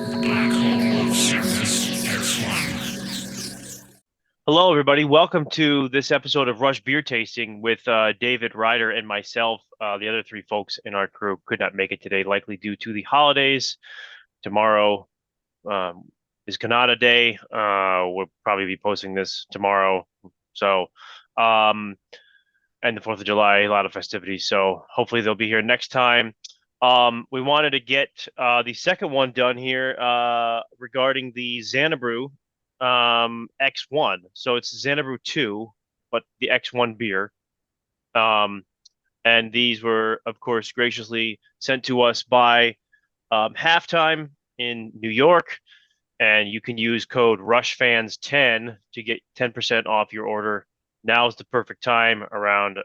Black hole of sickness X1. Hello, everybody. Welcome to this episode of Rush Beer Tasting with David Ryder and myself. The other three folks in our crew could not make it today, likely due to the holidays. Tomorrow is Canada Day. We'll probably be posting this tomorrow. So, um, and the 4th of July, a lot of festivities. So hopefully they'll be here next time. We wanted to get the second one done here regarding the Xanabrew X-1. So it's Xanabrew 2, but the X-1 beer. Um, and these were, of course, graciously sent to us by Halftime in New York. And you can use code RushFans10 to get 10% off your order. Now's the perfect time around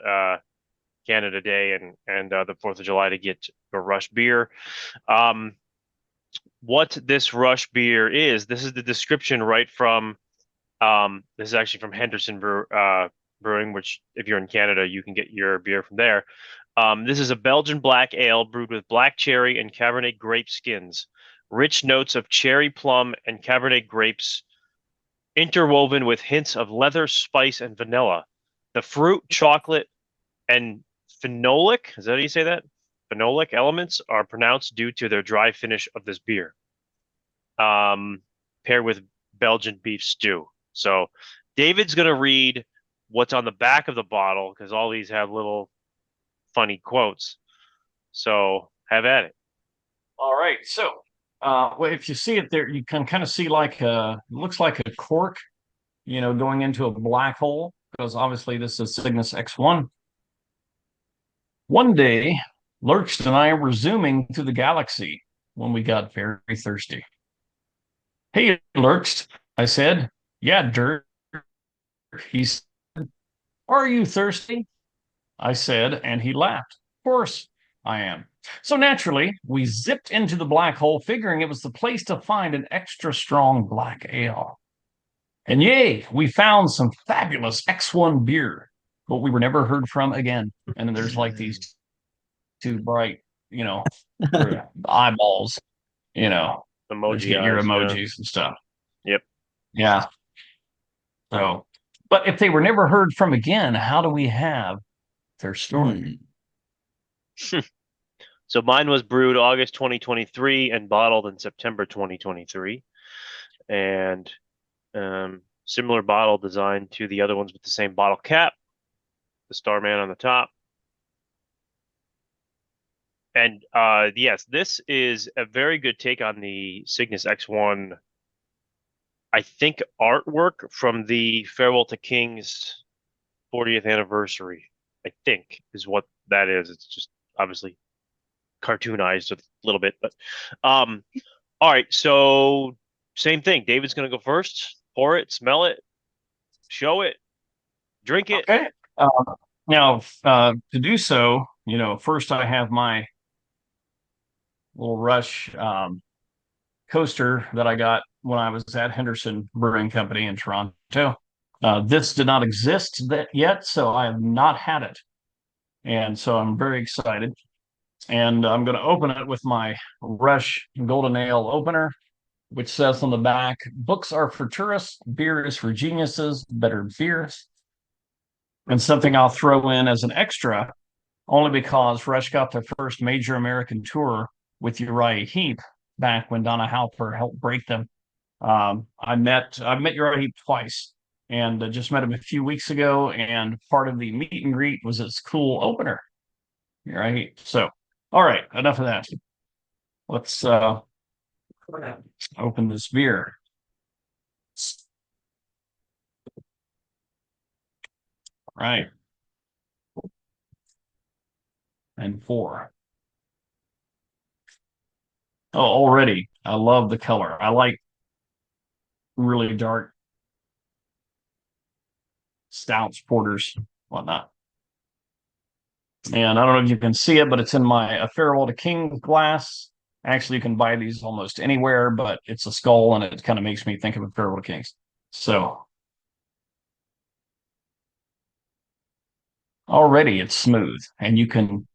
Canada Day and the 4th of July to get your Rush beer. Um, what this Rush beer is, this is the description right from this is actually from Brewing, which if you're in Canada, you can get your beer from there. This is a Belgian black ale brewed with black cherry and Cabernet grape skins. Rich notes of cherry plum and Cabernet grapes interwoven with hints of leather, spice, and vanilla. The fruit, chocolate, and phenolic, is that how you say that? Phenolic elements are pronounced due to their dry finish of this beer, um, paired with Belgian beef stew. So David's going to read what's on the back of the bottle because all these have little funny quotes. So have at it. All right. So, well, if you see it there, you can kind of see like looks like a cork, going into a black hole, because obviously this is Cygnus X1. One day, Lurched and I were zooming through the galaxy when we got very thirsty. Hey, Lurched, I said. Yeah, Dirt. He said, are you thirsty? I said, and he laughed. Of course I am. So naturally, we zipped into the black hole, figuring it was the place to find an extra strong black ale. And yay, we found some fabulous X1 beer, but we were never heard from again. And then there's like these two bright, you know, eyeballs, you know, to Emoji get your eyes. Yeah. emojis and stuff. Yep. Yeah. So, but if they were never heard from again, how do we have their story? So mine was brewed August 2023 and bottled in September 2023. And similar bottle design to the other ones with the same bottle cap, the Starman on the top. And yes, this is a very good take on the Cygnus X1, I think, artwork from the Farewell to Kings 40th anniversary, I think, is what that is. It's just obviously cartoonized a little bit. But all right, so same thing. David's gonna go first. Pour it, smell it, show it, drink it. Okay. Now, to do so, first I have my little Rush coaster that I got when I was at Henderson Brewing Company in Toronto. This did not exist yet, so I have not had it. And so I'm very excited. And I'm going to open it with my Rush Golden Ale opener, which says on the back, books are for tourists, beer is for geniuses, better beers. And something I'll throw in as an extra, only because Rush got their first major American tour with Uriah Heep back when Donna Halper helped break them. I've met Uriah Heep twice, and just met him a few weeks ago. And part of the meet and greet was his cool opener, right? So, all right, enough of that. Let's open this beer. Right, and four. Oh, already, I love the color. I like really dark stouts, porters, whatnot. And I don't know if you can see it, but it's in my a Farewell to King glass. Actually, you can buy these almost anywhere, but it's a skull and it kind of makes me think of a Farewell to Kings. So already it's smooth and you can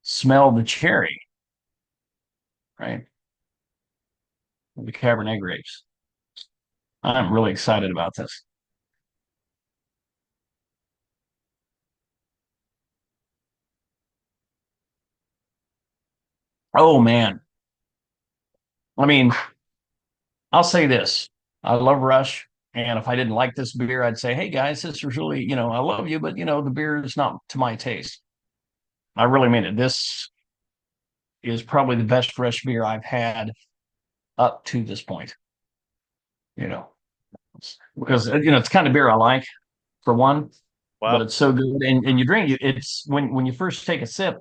smell the cherry. right? The Cabernet grapes. I'm really excited about this. Oh man. I mean, I'll say this. I love Rush. And if I didn't like this beer, I'd say, hey guys, this is really, I love you, but the beer is not to my taste. I really mean it. This is probably the best Rush beer I've had up to this point. Because it's the kind of beer I like for one, but Wow. it's so good. And you drink it, it's when you first take a sip,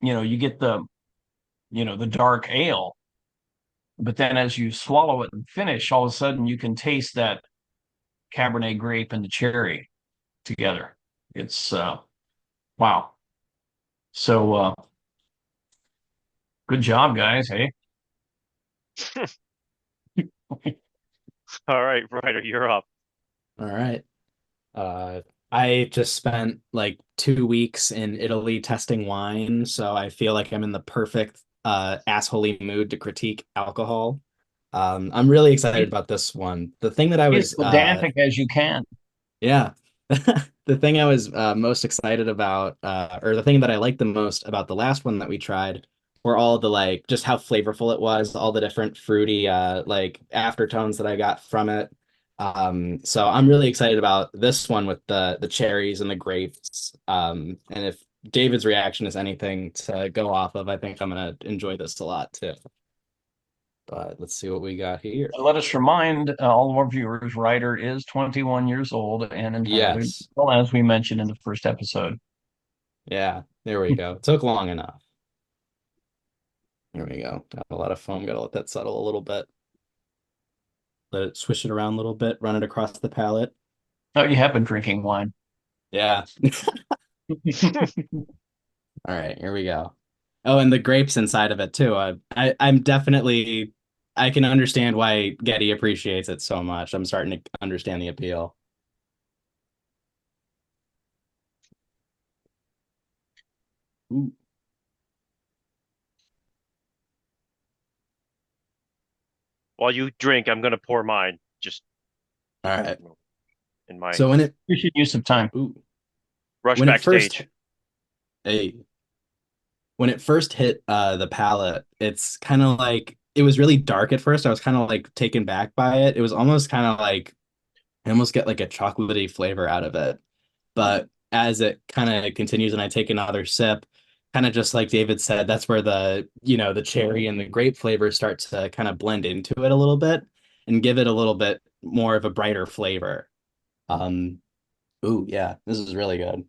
you get the dark ale. But then as you swallow it and finish, all of a sudden you can taste that Cabernet grape and the cherry together. It's wow. So good job, guys. Hey. All right, Ryder, you're up. All right. Uh, I just spent like 2 weeks in Italy testing wine, so I feel like I'm in the perfect assholey mood to critique alcohol. I'm really excited about this one. The thing that I Be as was pedantic as you can. yeah. The thing I was most excited about, or the thing that I liked the most about the last one that we tried, were all the like just how flavorful it was, all the different fruity like aftertones that I got from it. So I'm really excited about this one with the cherries and the grapes. And if David's reaction is anything to go off of, I think I'm gonna enjoy this a lot too. But let's see what we got here. Let us remind all of our viewers, Ryder is 21 years old and entirely, Yes. well, as we mentioned in the first episode. Yeah, there we go. Took long enough. There we go. Got a lot of foam. Gotta let that settle a little bit. Let it swish it around a little bit, run it across the palate. Oh, you have been drinking wine. Yeah. All right, here we go. Oh, and the grapes inside of it too. I'm definitely I can understand why Getty appreciates it so much. I'm starting to understand the appeal. Ooh. While you drink, I'm gonna pour mine just All right. in my So We should use some time. rush when it first backstage. hey, when it first hit the palate, it's kind of like it was really dark at first. I was kind of like taken back by it. It was almost kind of like I almost get like a chocolatey flavor out of it. But as it kind of continues and I take another sip, kind of just like David said, that's where the cherry and the grape flavors start to kind of blend into it a little bit and give it a little bit more of a brighter flavor. Um, ooh, yeah, this is really good.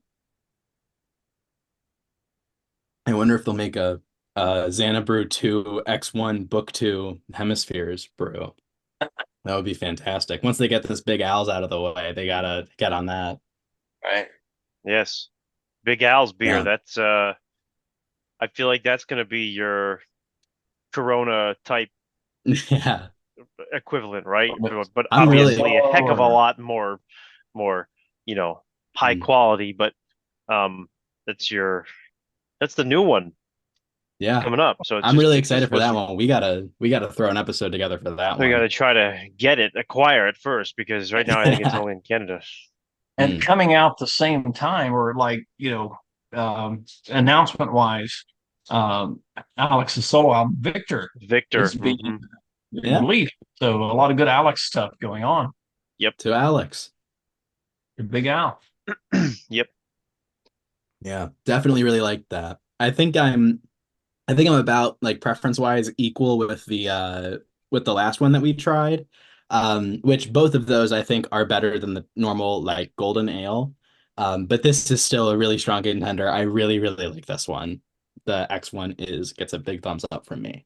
I wonder if they'll make a Xana Brew 2 X-1 Book 2 Hemispheres brew. That would be fantastic. Once they get this Big Al's out of the way, they gotta get on that. Right. Yes. Big Al's beer. Yeah. That's I feel like that's gonna be your Corona type Yeah. equivalent, right? But I'm really obviously a heck of a lot more, high Mm, quality, but um that's that's the new one yeah. coming up. So I'm really it's just excited for supposed that to one. We gotta throw an episode together for that we one. gotta try to acquire it first because right now I think it's only in Canada. And Mm, coming out the same time, or like, announcement wise, um, Alex's solo album, Victor, Victor. is being yeah, released. So a lot of good Alex stuff going on. Yep. to Alex. Big Al. Yep. Yeah, definitely really like that. I think I'm about like preference wise equal with the last one that we tried. Which both of those I think are better than the normal like golden ale. But this is still a really strong contender. I really, really like this one. The X1 gets a big thumbs up from me.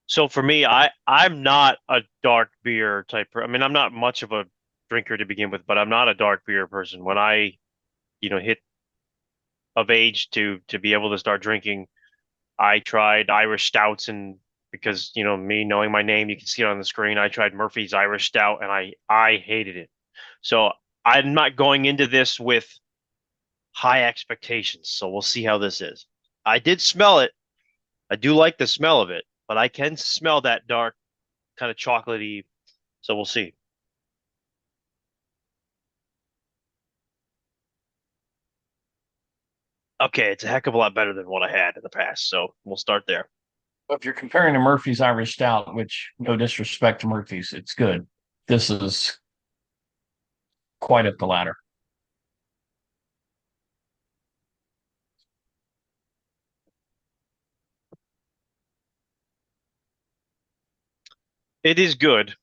So for me, I'm not a dark beer type. I mean, I'm not much of a drinker to begin with, but I'm not a dark beer person. When I, hit of age to be able to start drinking, I tried Irish stouts and because, me knowing my name, you can see it on the screen. I tried Murphy's Irish Stout and I hated it. So I'm not going into this with high expectations, so we'll see how this is. I did smell it. I do like the smell of it, but I can smell that dark, kind of chocolatey. So we'll see. Okay, it's a heck of a lot better than what I had in the past, so we'll start there. If you're comparing to Murphy's Irish Stout, which no disrespect to Murphy's, it's good. This is quite up the ladder. It is good.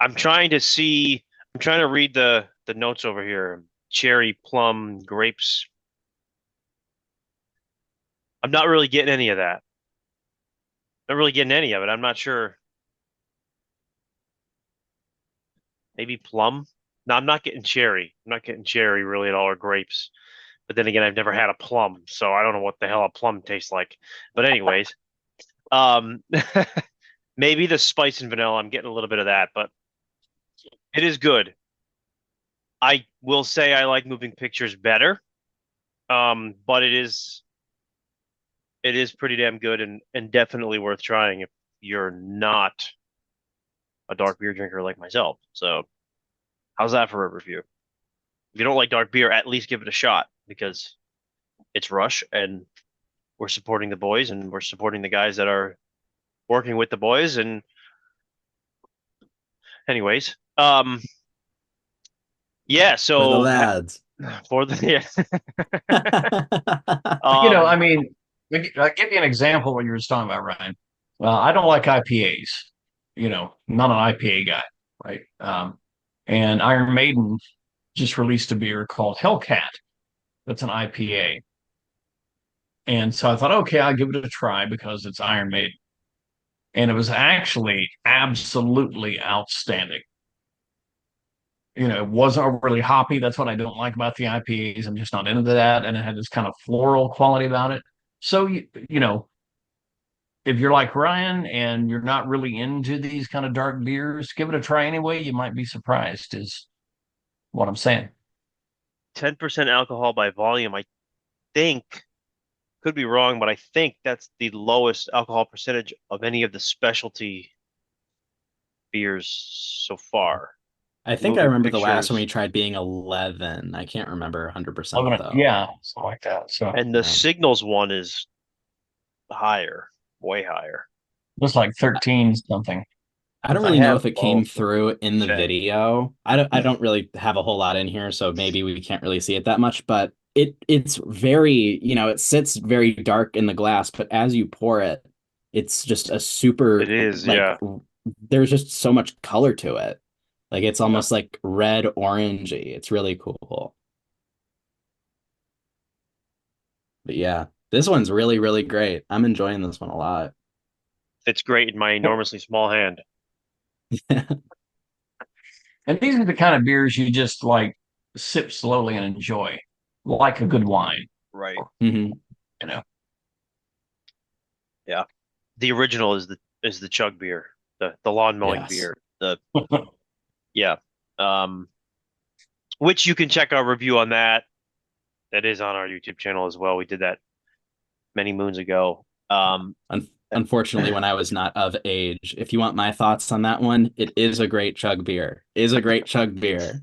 I'm trying to see. I'm trying to read the notes over here. Cherry, plum, grapes. I'm not really getting any of that. Not really getting any of it. I'm not sure. Maybe plum. No, I'm not getting cherry. I'm not getting cherry really at all, or grapes. But then again, I've never had a plum, so I don't know what the hell a plum tastes like. But anyways, um, maybe the spice and vanilla. I'm getting a little bit of that, but it is good. I will say I like moving pictures better. But it is pretty damn good and definitely worth trying if you're not a dark beer drinker like myself. So how's that for a review? If you don't like dark beer, at least give it a shot because it's Rush and we're supporting the boys and we're supporting the guys that are working with the boys. And anyways, yeah. For the So lads. for the I um, mean, I'll give you an example of what you were talking about, Ryan. I don't like IPAs. Not an IPA guy, right? And Iron Maiden just released a beer called Hellcat. That's an IPA. And so I thought, okay, I'll give it a try because it's Iron Maiden. And it was actually absolutely outstanding. It wasn't overly hoppy. That's what I don't like about the IPAs. I'm just not into that. And it had this kind of floral quality about it. So, if you're like Ryan and you're not really into these kind of dark beers, give it a try anyway. You might be surprised, is what I'm saying. 10% alcohol by volume. I think could be wrong, but I think that's the lowest alcohol percentage of any of the specialty beers so far. I think I Moving remember the last one we pictures. tried being 11. I can't remember 100% Loving it. though. Yeah, something like that. So And the Yeah. Signals one is higher, way higher. it's like 13 something. I don't I really know have if it came both. through in the Check. video. I don't really have a whole lot in here, so maybe we can't really see it that much, but it's very, it sits very dark in the glass, but as you pour it, it's just a super It is, like yeah. there's just so much color to it. Like it's Yeah. almost like red orangey. It's really cool. But yeah, this one's really, really great. I'm enjoying this one a lot. Fits great in my enormously small hand. And these are the kind of beers you just like sip slowly and enjoy, like a good wine, Right. hmm you know. Yeah. The original is the chug beer, the lawn mowing Yes. beer. Yeah. Um, which you can check our review on that. That is on our YouTube channel as well. We did that many moons ago. Unfortunately, when I was not of age, if you want my thoughts on that one, it is a great chug beer. Is a great chug beer.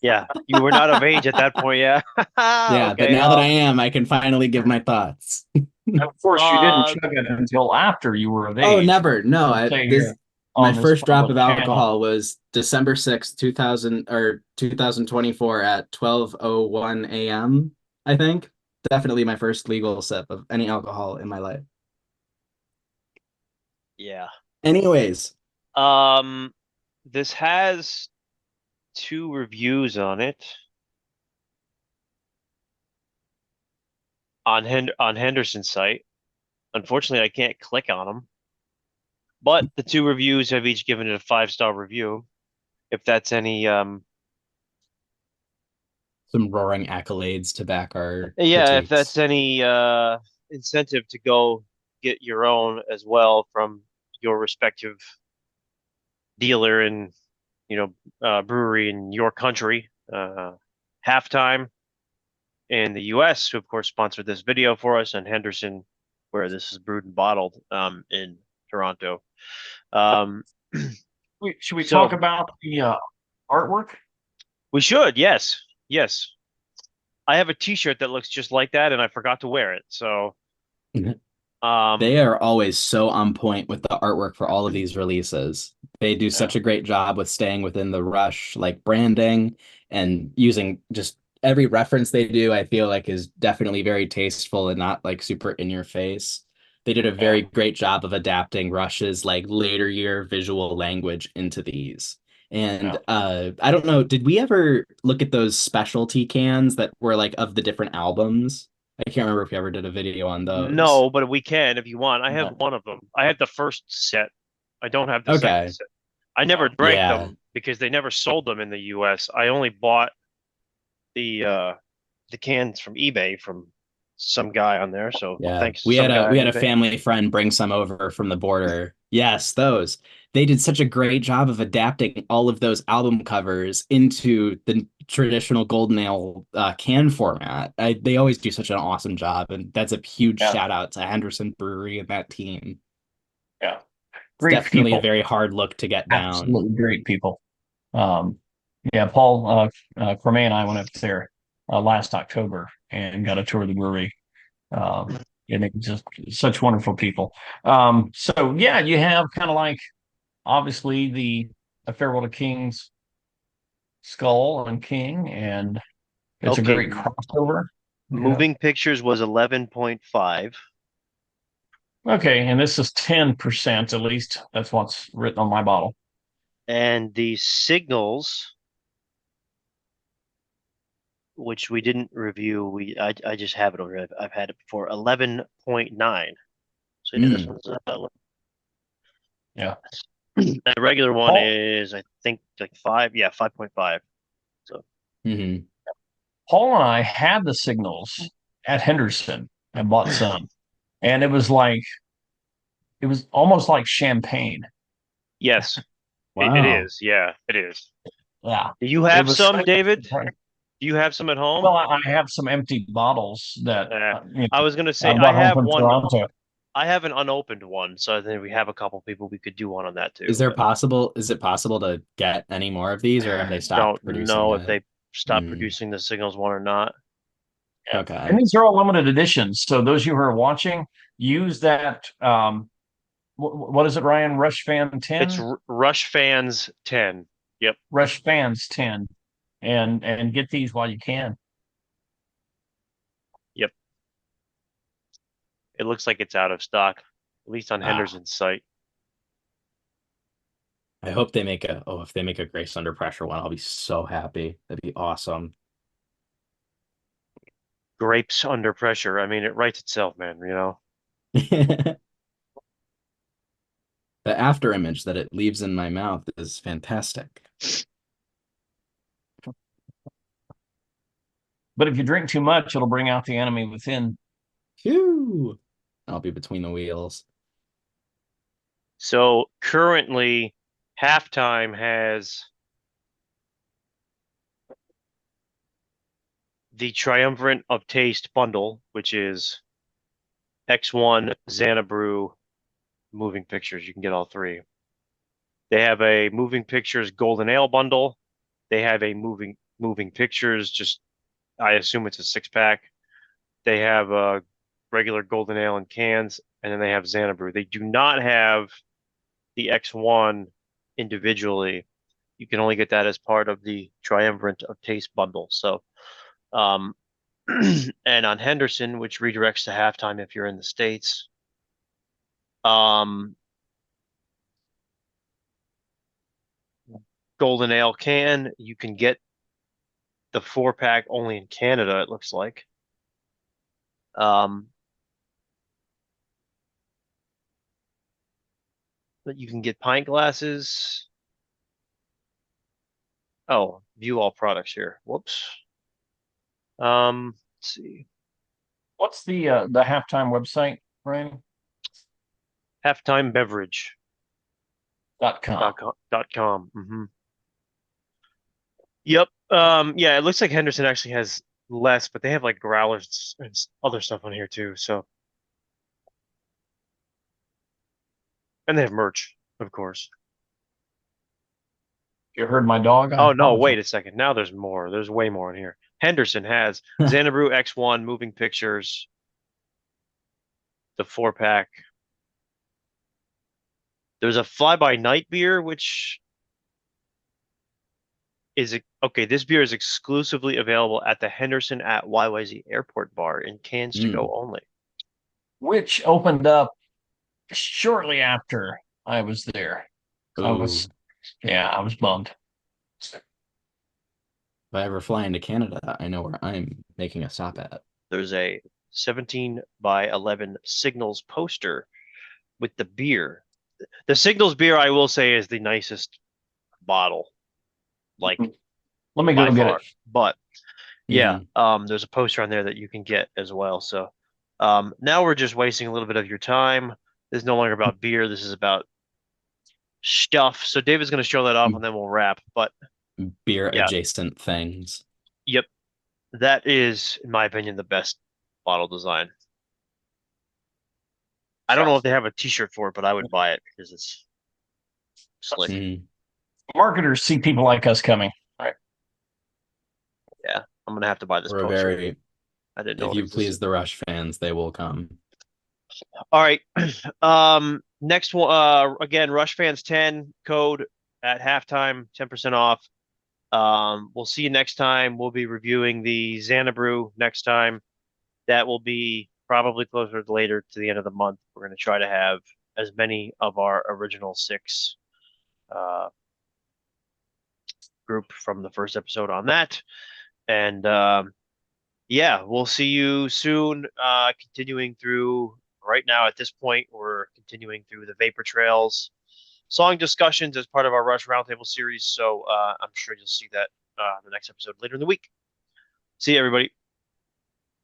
Yeah, you were not of age at that point, yeah. Yeah, but Okay. now that I am, I can finally give my thoughts. Of course, you didn't Uh, chug it until after you were of Oh, age. never. No, Say this here my on this first drop public of channel. alcohol was December 6th, 2000 or 2024 at 12:01 a.m., I think. Definitely my first legal sip of any alcohol in my life. yeah. Anyways, Um, this has 2 reviews on it on Henderson's site. Unfortunately, I can't click on them, but the 2 reviews have each given it a 5-star review. If that's any, some roaring accolades to back our yeah, if that's critiques. any incentive to go get your own as well from your respective dealer and brewery in your country. Halftime. in the U.S., who of course sponsored this video for us, and Henderson, where this is brewed and bottled in Toronto. Should we So- talk about the artwork? We should, yes. I have a T-shirt that looks just like that, and I forgot to wear it. So, They are always so on point with the artwork for all of these releases. They do such a great job with staying within the Rush like branding and using just every reference they do, I feel like is definitely very tasteful and not like super in your face. They did a very great job of adapting Rush's like later year visual language into these. And I don't know, did we ever look at those specialty cans that were like of the different albums? I can't remember if we ever did a video on those. no, but we can if you want. I have one of them. I had the first set. I don't have the second set. I never drank them because they never sold them in the U.S. I only bought the cans from eBay from some guy on there. So thanks. We had a a family friend bring some over from the border. Yes, those. They did such a great job of adapting all of those album covers into the traditional Golden Ale can format. They always do such an awesome job, and that's a huge shout out to Henderson Brewery and that team. Yeah, great. It's definitely people. A very hard look to get down. Absolutely great people. Paul Cormier and I went up there last October and got a tour of the brewery. And it was just such wonderful people. So yeah, you have kind of like obviously the A Farewell to King's Skull and King, and it's a great crossover. Moving Pictures was 11.5. Okay, and this is 10%, at least. That's what's written on my bottle. And the Signals, which we didn't review, I just have it over. I've had it before. 11.9. So this one's the regular one is I think like 5. Yeah, 5.5. So Paul and I had the Signals at Henderson and bought some, and it was almost like champagne. Yes, wow. It is. Yeah, it is. Yeah. Do you have some, David? Do you have some at home? Well, I have some empty bottles that I was going to say I have one. Toronto. I have an unopened one, so I think we have a couple people we could do one on that too. Is it possible to get any more of these, or have they stopped producing? Don't know if they stopped producing the Signals one or not. Okay. And these are all limited editions. So those of you who are watching, use that. What is it, Ryan? Rush Fan 10? It's Rush Fans 10. Yep. Rush Fans 10. And get these while you can. Yep. It looks like it's out of stock, at least on Henderson's site. I hope they make if they make a Grace Under Pressure one, I'll be so happy. That'd be awesome. Grapes Under Pressure. I mean, it writes itself, man, you know? The after image that it leaves in my mouth is fantastic. But if you drink too much, it'll bring out the enemy within. Phew. I'll be between the wheels. So currently, Halftime has the Triumvirate of Taste bundle, which is X-1, Xanabrew, Moving Pictures. You can get all three. They have a Moving Pictures Golden Ale bundle. They have a Moving Pictures, just I assume it's a 6-pack. They have a regular Golden Ale in cans, and then they have Xanabrew. They do not have the X1 individually. You can only get that as part of the Triumvirate of Taste bundle. So, and on Henderson, which redirects to Halftime if you're in the States, Golden Ale can, you can get the 4-pack only in Canada, it looks like. But you can get pint glasses. Oh, view all products here. Whoops. Let's see. What's the Halftime website, Ryan? Halftimebeverage.com. .com. Yep. Yeah, it looks like Henderson actually has less, but they have like growlers and other stuff on here too. So, and they have merch, of course. You heard my dog? I Oh no, apologize. wait a second. Now there's more. There's way more in here. Henderson has Xanabrew X-1 moving pictures, the 4-pack. There's a Fly By Night beer, which is okay. This beer is exclusively available at the Henderson at YYZ Airport Bar in cans to go only. Which opened up shortly after I was there. I was bummed. If I ever fly into Canada, I know where I'm making a stop at. There's a 17 by 11 Signals poster with the beer. The Signals beer, I will say, is the nicest bottle. Like, Let me by go get far. it. But yeah, Mhm. there's a poster on there that you can get as well. So now we're just wasting a little bit of your time. This is no longer about beer. This is about stuff. So David's going to show that off and then we'll wrap. But Beer yeah, adjacent things. yep. That is, in my opinion, the best bottle design. I don't know if they have a t-shirt for it, but I would buy it because it's slick. Mhm. Marketers see people like us coming. Right. Yeah, I'm gonna have to buy this We're poster. very, I didn't know if it you existed. please the Rush fans, they will come. All right. Next one, again, Rush Fans 10 code at halftime, 10% off. We'll see you next time. We'll be reviewing the Xanabrew next time. That will be probably closer to later to the end of the month. We're going to try to have as many of our original 6 group from the first episode on that. And yeah, we'll see you soon. Continuing through right now at this point, we're continuing through the Vapor Trails song discussions as part of our Rush Roundtable series. So I'm sure you'll see that the next episode later in the week. See you, everybody.